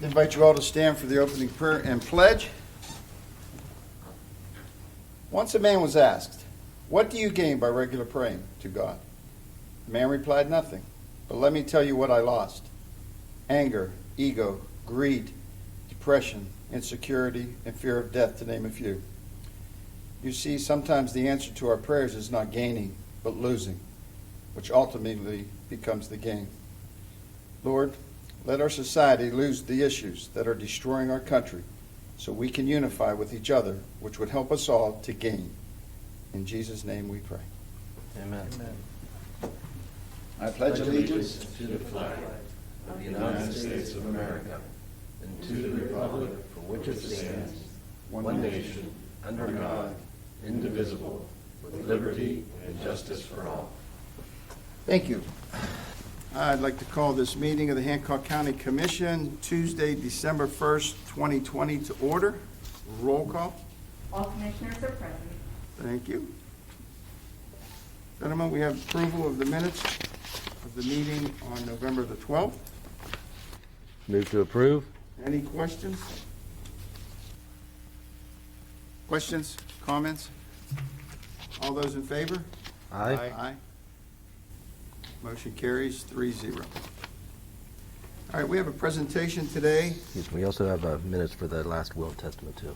I invite you all to stand for the opening prayer and pledge. Once a man was asked, "What do you gain by regular praying to God?" The man replied, "Nothing. But let me tell you what I lost. Anger, ego, greed, depression, insecurity, and fear of death, to name a few." You see, sometimes the answer to our prayers is not gaining, but losing, which ultimately becomes the gain. Lord, let our society lose the issues that are destroying our country so we can unify with each other, which would help us all to gain. In Jesus' name we pray. Amen. I pledge allegiance to the flag of the United States of America and to the republic for which it stands, one nation, under God, indivisible, with liberty and justice for all. Thank you. I'd like to call this meeting of the Hancock County Commission Tuesday, December 1st, 2020 to order. Roll call. All commissioners are present. Thank you. Gentlemen, we have approval of the minutes of the meeting on November the 12th. Move to approve. Any questions? Questions, comments? All those in favor? Aye. Aye. Motion carries 3-0. All right, we have a presentation today. Excuse me, we also have minutes for the last will and testament, too.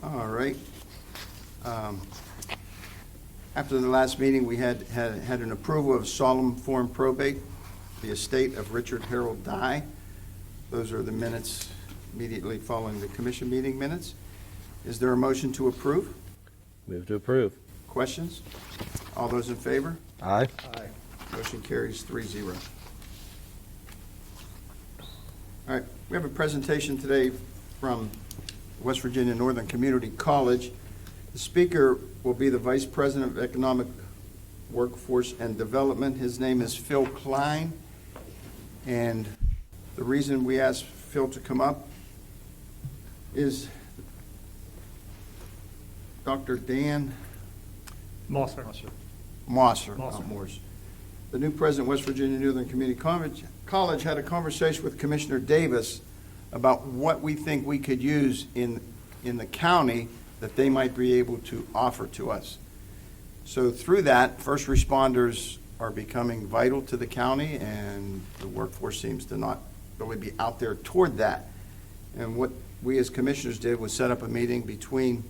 All right. After the last meeting, we had an approval of solemn form probate, the estate of Richard Harold Dye. Those are the minutes immediately following the commission meeting minutes. Is there a motion to approve? Move to approve. Questions? All those in favor? Aye. Motion carries 3-0. All right, we have a presentation today from West Virginia Northern Community College. The speaker will be the Vice President of Economic Workforce and Development. His name is Phil Klein. And the reason we asked Phil to come up is Dr. Dan Mosser. Mosser, Mosser. not Morse. The new president of West Virginia Northern Community College had a conversation with Commissioner Davis about what we think we could use in the county that they might be able to offer to us. So through that, first responders are becoming vital to the county, and the workforce seems to not really be out there toward that. And what we as commissioners did was set up a meeting between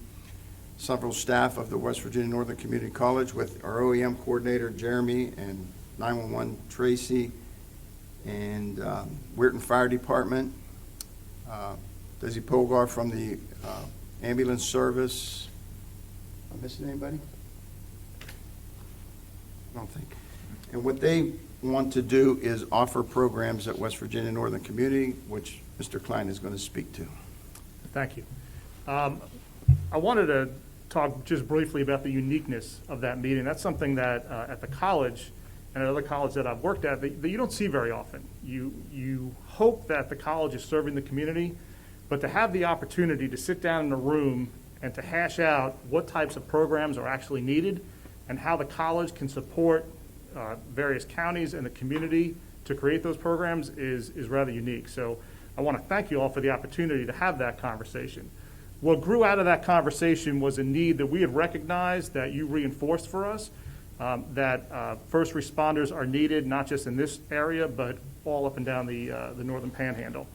several staff of the West Virginia Northern Community College with our OEM coordinator, Jeremy, and 911 Tracy, and Weirton Fire Department, Desi Polgar from the ambulance service. Am I missing anybody? I don't think. And what they want to do is offer programs at West Virginia Northern Community, which Mr. Klein is going to speak to. Thank you. I wanted to talk just briefly about the uniqueness of that meeting. That's something that at the college and at other colleges that I've worked at that you don't see very often. You hope that the college is serving the community, but to have the opportunity to sit down in a room and to hash out what types of programs are actually needed and how the college can support various counties and the community to create those programs is rather unique. So I want to thank you all for the opportunity to have that conversation. What grew out of that conversation was a need that we had recognized that you reinforced for us, that first responders are needed, not just in this area, but all up and down the Northern Panhandle.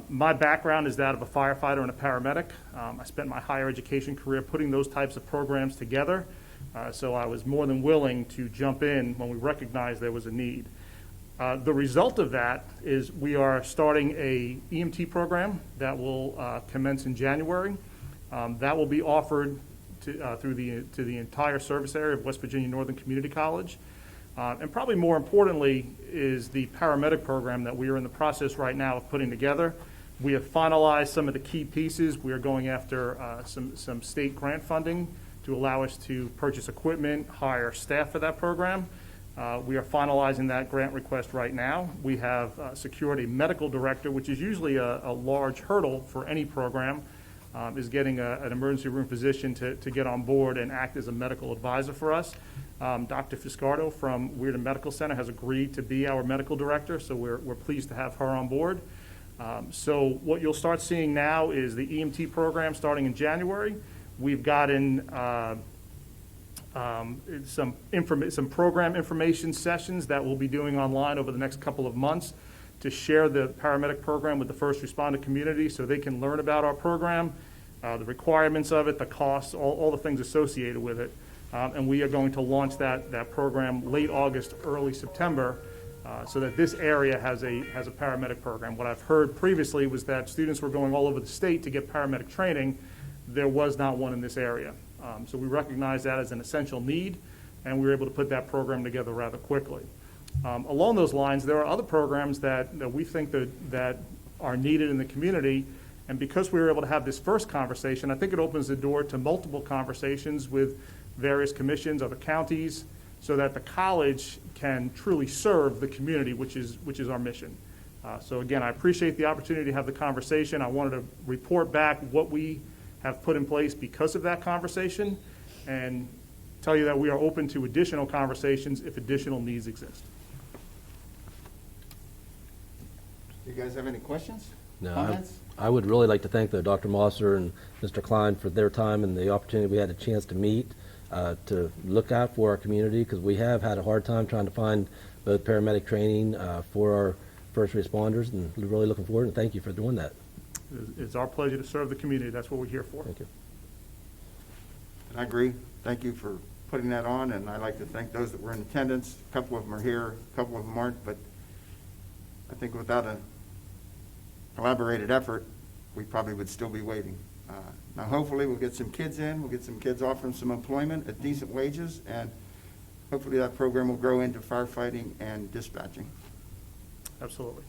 My background is that of a firefighter and a paramedic. I spent my higher education career putting those types of programs together, so I was more than willing to jump in when we recognized there was a need. The result of that is we are starting a EMT program that will commence in January. That will be offered to the entire service area of West Virginia Northern Community College. And probably more importantly is the paramedic program that we are in the process right now of putting together. We have finalized some of the key pieces. We are going after some state grant funding to allow us to purchase equipment, hire staff for that program. We are finalizing that grant request right now. We have secured a medical director, which is usually a large hurdle for any program, is getting an emergency room physician to get on board and act as a medical advisor for us. Dr. Fiscardo from Weirden Medical Center has agreed to be our medical director, so we're pleased to have her on board. So what you'll start seeing now is the EMT program starting in January. We've gotten some program information sessions that we'll be doing online over the next couple of months to share the paramedic program with the first responder community so they can learn about our program, the requirements of it, the costs, all the things associated with it. And we are going to launch that program late August, early September, so that this area has a paramedic program. What I've heard previously was that students were going all over the state to get paramedic training. There was not one in this area. So we recognize that as an essential need, and we were able to put that program together rather quickly. Along those lines, there are other programs that we think that are needed in the community, and because we were able to have this first conversation, I think it opens the door to multiple conversations with various commissions, other counties, so that the college can truly serve the community, which is our mission. So again, I appreciate the opportunity to have the conversation. I wanted to report back what we have put in place because of that conversation, and tell you that we are open to additional conversations if additional needs exist. You guys have any questions? No, Comments? I would really like to thank Dr. Mosser and Mr. Klein for their time and the opportunity we had a chance to meet, to look out for our community, because we have had a hard time trying to find both paramedic training for our first responders, and we're really looking forward, and thank you for doing that. It's our pleasure to serve the community. That's what we're here for. Thank you. I agree. Thank you for putting that on, and I'd like to thank those that were in attendance. A couple of them are here, a couple of them aren't, but I think without a collaborated effort, we probably would still be waiting. Now, hopefully, we'll get some kids in, we'll get some kids offering some employment at decent wages, and hopefully that program will grow into firefighting and dispatching. Absolutely.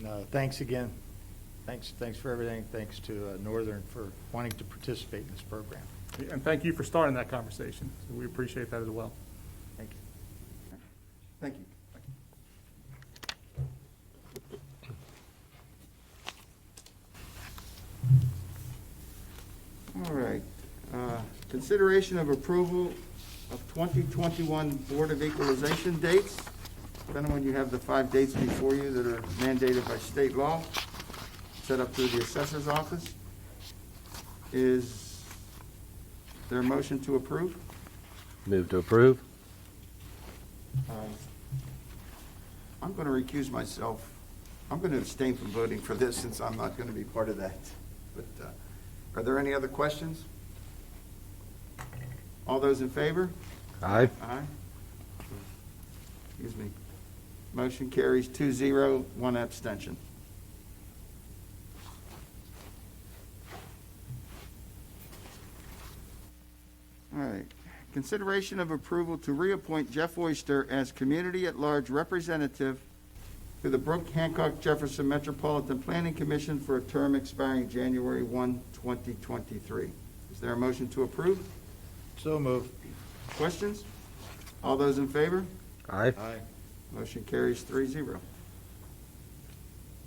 No, thanks again. Thanks for everything. Thanks to Northern for wanting to participate in this program. And thank you for starting that conversation. So we appreciate that as well. Thank you. Thank you. All right. Consideration of approval of 2021 Board of Equalization dates. Depending on when you have the 5 dates before you that are mandated by state law, set up through the assessor's office. Is there a motion to approve? Move to approve. I'm going to recuse myself. I'm going to abstain from voting for this since I'm not going to be part of that. But are there any other questions? All those in favor? Aye. Aye. Excuse me. Motion carries 2-0, 1 abstention. All right. Consideration of approval to reappoint Jeff Oyster as Community at Large Representative to the Brooke Hancock Jefferson Metropolitan Planning Commission for a term expiring January 1, 2023. Is there a motion to approve? So moved. Questions? All those in favor? Aye. Aye. Motion carries 3-0.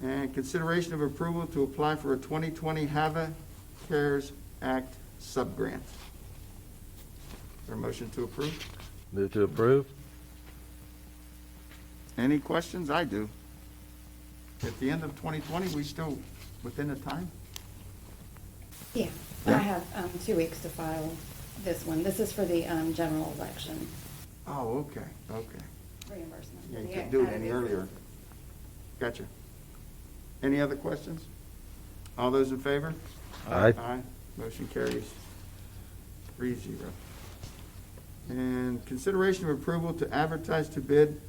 And consideration of approval to apply for a 2020 HAVA CARES Act subgrant. Is there a motion to approve? Move to approve. Any questions? I do. At the end of 2020, we still within the time? Yeah, I have 2 weeks to file this one. This is for the general election Oh, okay, okay. reimbursement. Yeah, you The couldn't do it added any business. earlier. Gotcha. Any other questions? All those in favor? Aye. Aye. Motion carries 3-0. And consideration of approval to advertise to bid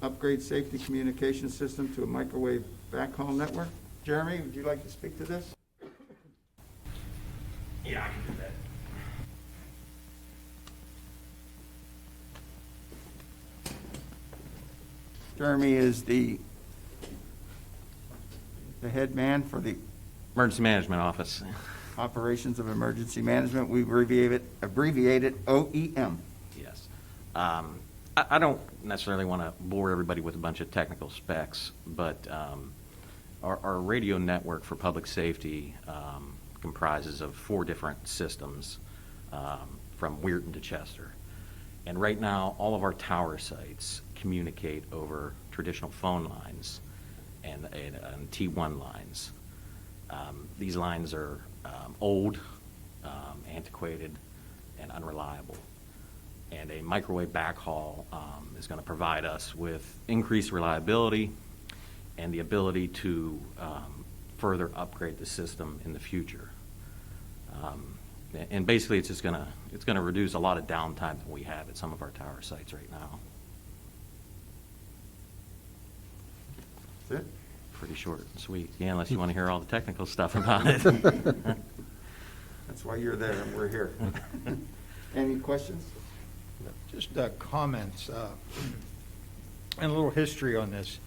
upgrade safety communication system to a microwave backhaul network. Jeremy, would you like to speak to this? Yeah, I can do that. Jeremy is the head man for the Emergency Management Office. Operations of Emergency Management. We abbreviate it OEM. Yes. I don't necessarily want to bore everybody with a bunch of technical specs, but our radio network for public safety comprises of 4 different systems, from Weirton to Chester. And right now, all of our tower sites communicate over traditional phone lines and T1 lines. These lines are old, antiquated, and unreliable. And a microwave backhaul is going to provide us with increased reliability and the ability to further upgrade the system in the future. And basically, it's just going to reduce a lot of downtime that we have at some of our tower sites right now. That's it? Pretty short and sweet. Yeah, unless you want to hear all the technical stuff about it. That's why you're there and we're here. Any questions? Just comments and a little history on this.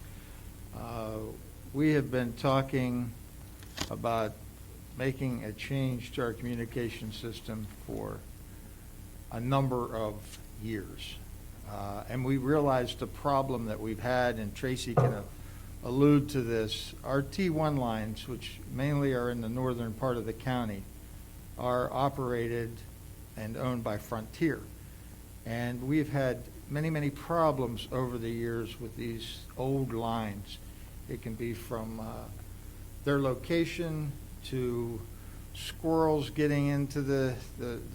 We have been talking about making a change to our communication system for a number of years. And we realized the problem that we've had, and Tracy can allude to this. Our T1 lines, which mainly are in the northern part of the county, are operated and owned by Frontier. And we've had many, many problems over the years with these old lines. It can be from their location to squirrels getting into the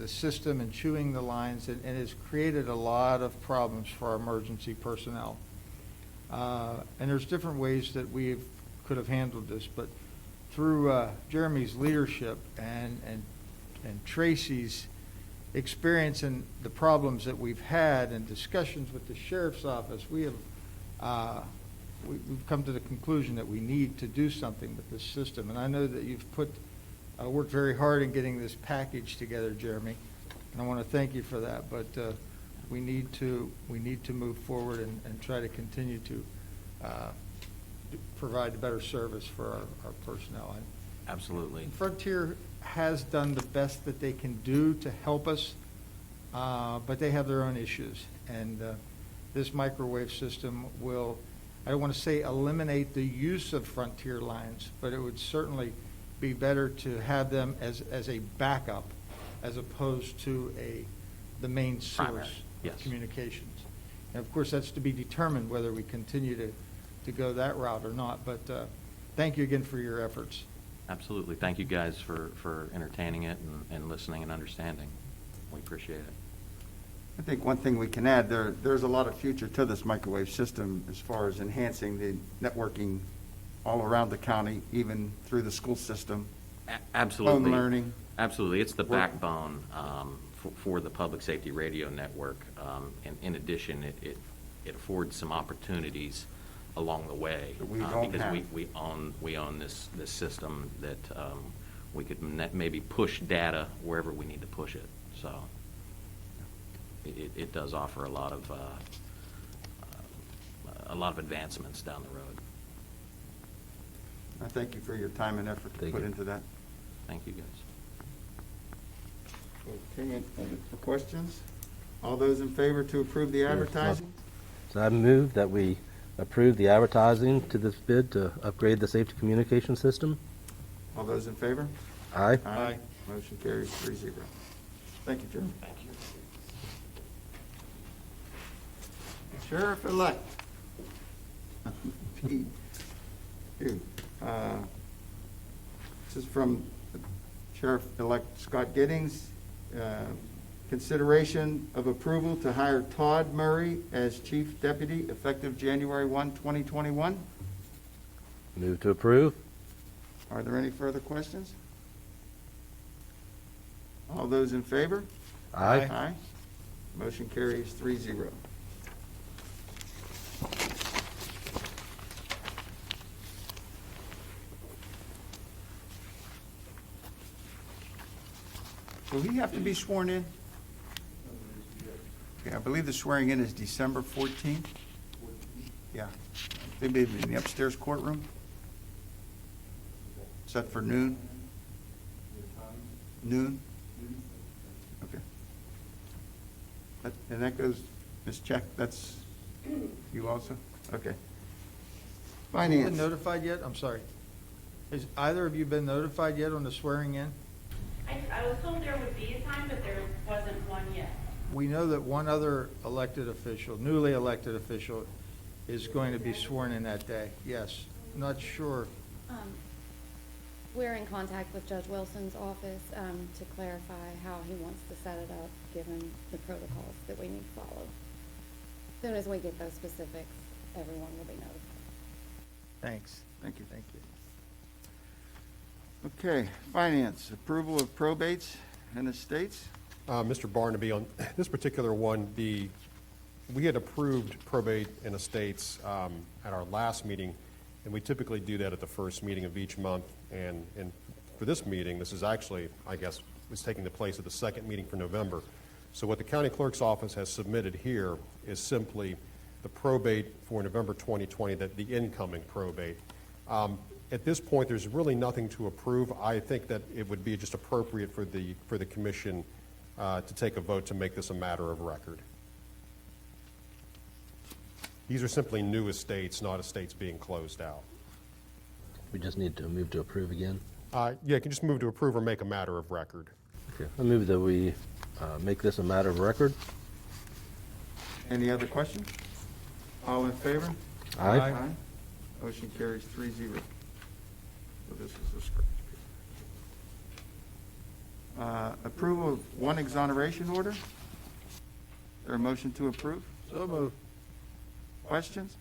system and chewing the lines, and it's created a lot of problems for our emergency personnel. And there's different ways that we could have handled this, but through Jeremy's leadership and Tracy's experience and the problems that we've had and discussions with the sheriff's office, we've come to the conclusion that we need to do something with this system. And I know that you've worked very hard in getting this package together, Jeremy, and I want to thank you for that. But we need to move forward and try to continue to provide a better service for our personnel. Absolutely. Frontier has done the best that they can do to help us, but they have their own issues. And this microwave system will, I don't want to say eliminate the use of Frontier lines, but it would certainly be better to have them as a backup as opposed to the main Primary, source yes. of communications. And of course, that's to be determined whether we continue to go that route or not. But thank you again for your efforts. Absolutely. Thank you guys for entertaining it and listening and understanding. We appreciate it. I think one thing we can add, there's a lot of future to this microwave system as far as enhancing the networking all around the county, even through the school system. Absolutely. Home learning. Absolutely. It's the Work. backbone for the public safety radio network. And in addition, it affords some opportunities along the way. That we don't because have. we own this system that we could maybe push data wherever we need to push it. So it does offer a lot of advancements down the road. I thank you for your time and effort to Thank put you. into that. Thank you, guys. Okay, any questions? All those in favor to approve the advertising? So I move that we approve the advertising to this bid to upgrade the safety communication system. All those in favor? Aye. Aye. Motion carries 3-0. Thank you, Jeremy. Thank you. Sheriff-elect. Pete. This is from Sheriff-elect Scott Giddings. Consideration of approval to hire Todd Murray as Chief Deputy effective January 1, 2021. Move to approve. Are there any further questions? All those in favor? Aye. Aye. Motion carries 3-0. Will he have to be sworn in? Okay, I believe the swearing in is December 14th. Yeah. They be in the upstairs courtroom? Set for noon? Noon? Okay. And that goes, Ms. Check, that's you also? Okay. Have you been Finance. notified yet? I'm sorry. Has either of you been notified yet on the swearing in? I was told there would be a time, but there wasn't one one yes. We know that one other elected official, newly elected official, is going to be sworn in that day. Yes. Not sure. We're in contact with Judge Wilson's office to clarify how he wants to set it up, given the protocols that we need to follow. As soon as we get those specifics, everyone will be notified. Thanks. Thank you. Thank you. Okay, finance, approval of probates and estates. Mr. Barnaby, on this particular one, we had approved probate and estates at our last meeting, and we typically do that at the first meeting of each month. And for this meeting, this is actually, I guess, is taking the place of the second meeting for November. So what the county clerk's office has submitted here is simply the probate for November 2020, the incoming probate. At this point, there's really nothing to approve. I think that it would be just appropriate for the commission to take a vote to make this a matter of record. These are simply new estates, not estates being closed out. We just need to move to approve again. Yeah, you can just move to approve or make a matter of record. Okay. I move that we make this a matter of record. Any other questions? All in favor? Aye. Motion carries 3-0. So this is the script. Approval of one exoneration order. Is there a motion to approve? So moved. Questions?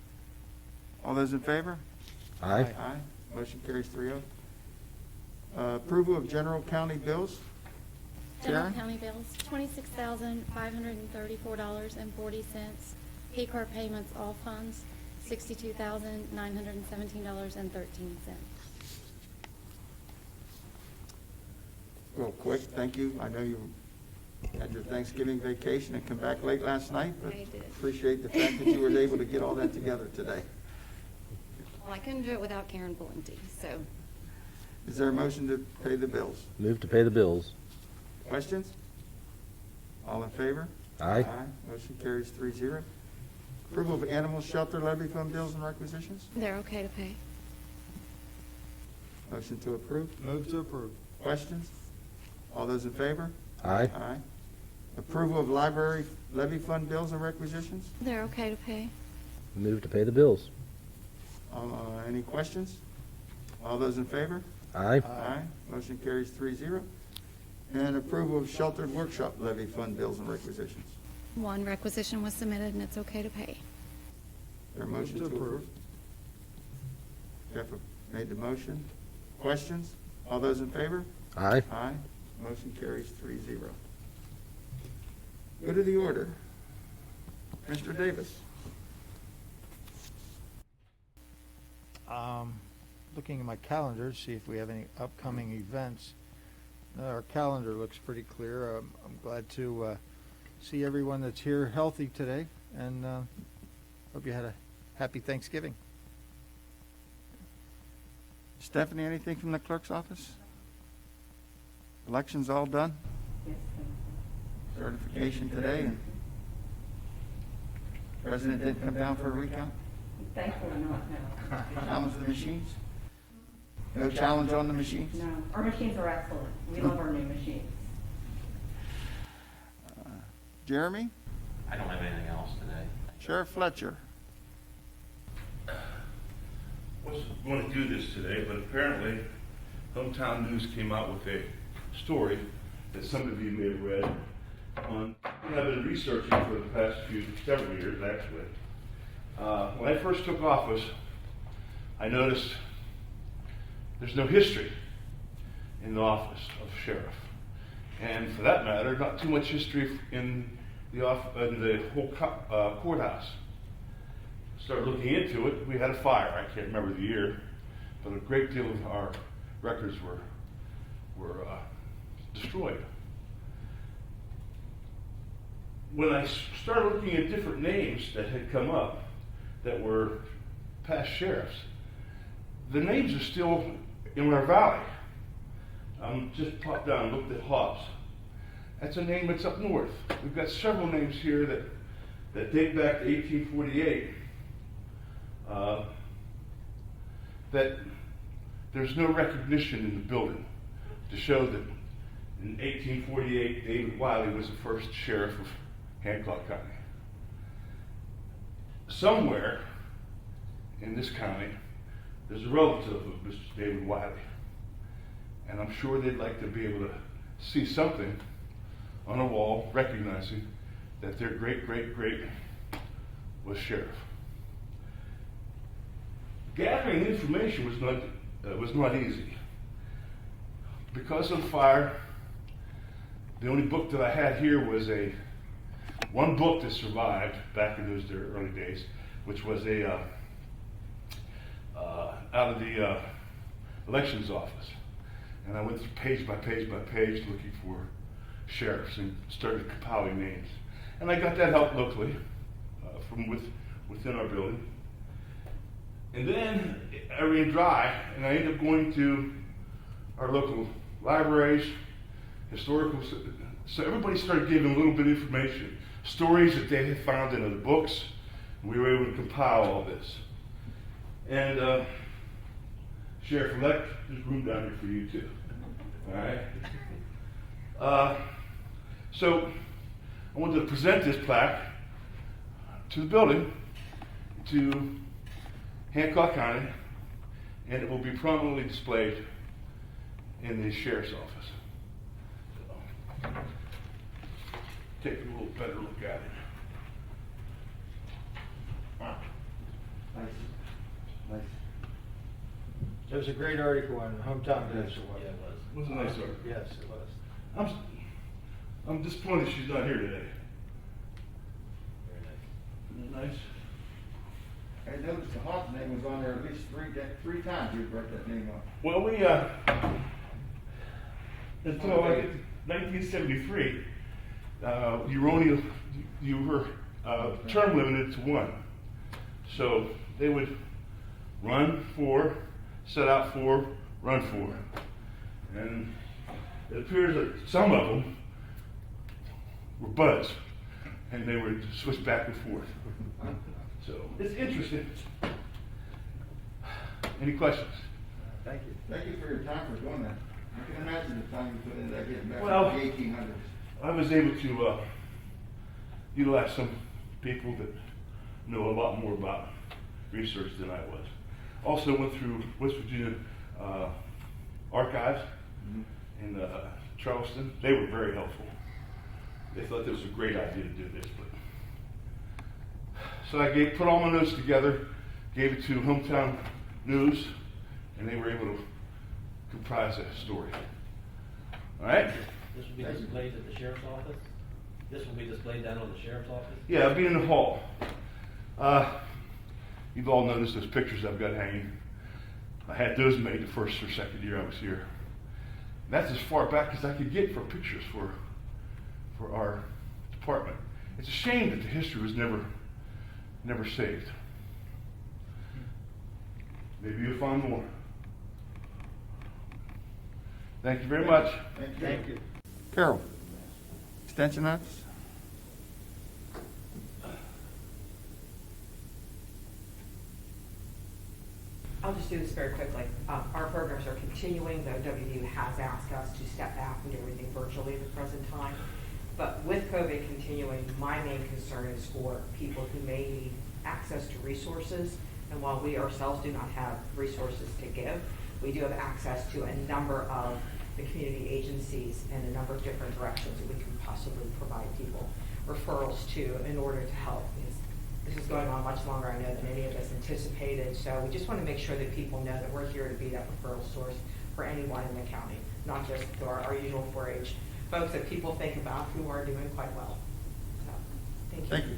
All those in favor? Aye. Aye. Motion carries 3-0. Approval of general county bills. General Sharon? county bills, $26,534.40. P-card payments, all funds, $62,917.13. Real quick, thank you. I know you had your Thanksgiving vacation and come back late last night, but I did. appreciate the fact that you were able to get all that together today. Well, I couldn't do it without Karen Valenti, so. Is there a motion to pay the bills? Move to pay the bills. Questions? All in favor? Aye. Motion carries 3-0. Approval of animal shelter levy fund bills and requisitions. They're okay to pay. Motion to approve. Move to approve. Questions? All those in favor? Aye. Aye. Approval of library levy fund bills and requisitions. They're okay to pay. Move to pay the bills. Any questions? All those in favor? Aye. Aye. Motion carries 3-0. And approval of sheltered workshop levy fund bills and requisitions. One requisition was submitted and it's okay to pay. There a motion to approve? Jeff made the motion. Questions? All those in favor? Aye. Aye. Motion carries 3-0. Go to the order. Mr. Davis. Looking at my calendar, see if we have any upcoming events. Our calendar looks pretty clear. I'm glad to see everyone that's here healthy today, and hope you had a happy Thanksgiving. Stephanie, anything from the clerk's office? Elections all done? Yes, Certification today, and President didn't come down for a recount? thankfully not, no. Challenge the machines? No challenge on the machines? No, our machines are excellent. We love our new machines. Jeremy? I don't have anything else today. Sheriff Fletcher? Wasn't going to do this today, but apparently Hometown News came out with a story that some of you may have read on, I've been researching for the past several years actually. When I first took office, I noticed there's no history in the office of sheriff. And for that matter, not too much history in the whole courthouse. Started looking into it. We had a fire. I can't remember the year, but a great deal of our records were destroyed. When I started looking at different names that had come up that were past sheriffs, the names are still in our valley. Just popped down and looked at Hobbs. That's a name that's up north. We've got several names here that date back to 1848. That there's no recognition in the building to show that In 1848, David Wiley was the first sheriff of Hancock County. Somewhere in this county, there's a relative of Mr. David Wiley. And I'm sure they'd like to be able to see something on a wall recognizing that their great-great-great was sheriff. Gathering information was not easy. Because of the fire, the only book that I had here was one book that survived back in those early days, which was out of the elections office. And I went through page by page by page looking for sheriffs and started compiling names. And I got that help locally from within our building. And then I ran dry, and I ended up going to our local libraries, historical. So everybody started giving a little bit of information, stories that they had found in other books. And we were able to compile all this. And Sheriff-elect, there's room down here for you too. All right. So I wanted to present this plaque to the building, to Hancock County, and it will be prominently displayed in the sheriff's office. So, take a little better look at it. Wow. Nice. Nice. There was a great article on Hometown News. Yeah, it was. It was a nice article. Yes, it was. I'm disappointed she's not here today. Very nice. Isn't that nice? I noticed the Hawks name was on there at least three times you brought that name up. Well, we, until 1973, you were term limited to one. So they would run for, set out for, run for. And it appears that some of them were buds, and they would switch back and forth. So it's interesting. Any questions? Thank you. Thank you for your time for doing that. I can imagine the time you put into that getting back Well, to the 1800s. I was able to utilize some people that know a lot more about research than I was. Also went through West Virginia archives in Charleston. They were very helpful. They thought this was a great idea to do this, but so I put all my notes together, gave it to Hometown News, and they were able to comprise a story. All right? This will be displayed at the sheriff's office? This will be displayed down on the sheriff's office? Yeah, I'll be in the hall. You've all noticed those pictures I've got hanging. I had those made the first or second year I was here. And that's as far back as I could get for pictures for our department. It's a shame that the history was never saved. Maybe you'll find more. Thank you very much. Thank you. Carol, extension office? I'll just do this very quickly. Our programs are continuing, though WVU has asked us to step back and do everything virtually at the present time. But with COVID continuing, my main concern is for people who may need access to resources. And while we ourselves do not have resources to give, we do have access to a number of the community agencies and a number of different directions that we can possibly provide people referrals to in order to help. Because this is going on much longer, I know, than any of us anticipated. So we just want to make sure that people know that we're here to be that referral source for anyone in the county, not just for our usual 4-H folks that people think about who are doing quite well. So, thank you. Thank you.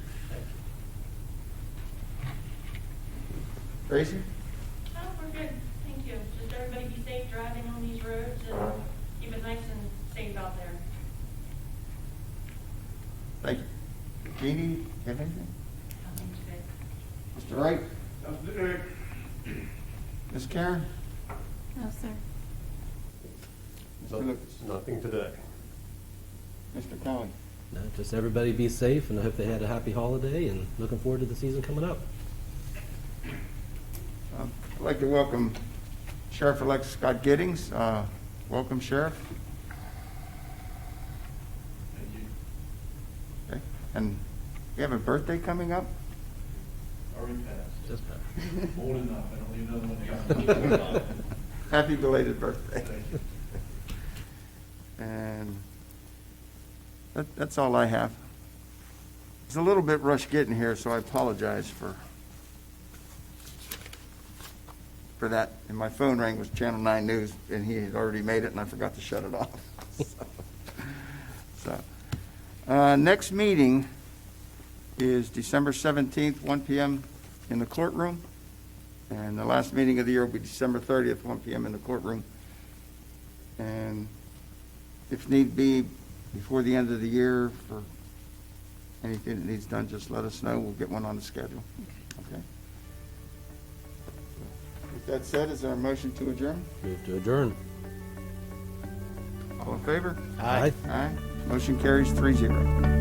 Tracy? Oh, we're good, thank you. Just everybody be safe driving on these roads and keep it nice and safe out there. Thank you. Jeannie, you have anything? Thanks, Mr. Wright? Okay. Ms. Karen? No, sir. Mr. Lucas? Nothing today. Mr. Kelly? No, just everybody be safe, and I hope they had a happy holiday, and looking forward to the season coming up. I'd like to welcome Sheriff-elect Scott Giddings. Welcome, Sheriff. And you have a birthday coming up? Already passed. Just Old enough, I don't need another one coming. Happy belated birthday. Thank you. And that's all I have. It's a little bit rushed getting here, so I apologize for that. And my phone rang was Channel 9 News, and he had already made it, and I forgot to shut it off. Next meeting is December 17th, 1 PM in the courtroom. And the last meeting of the year will be December 30th, 1 PM in the courtroom. And if need be, before the end of the year, for anything that needs done, just let us know. We'll get one on the schedule. Okay? With that said, is there a motion to adjourn? Move to adjourn. All in favor? Aye. Aye. Motion carries 3-0.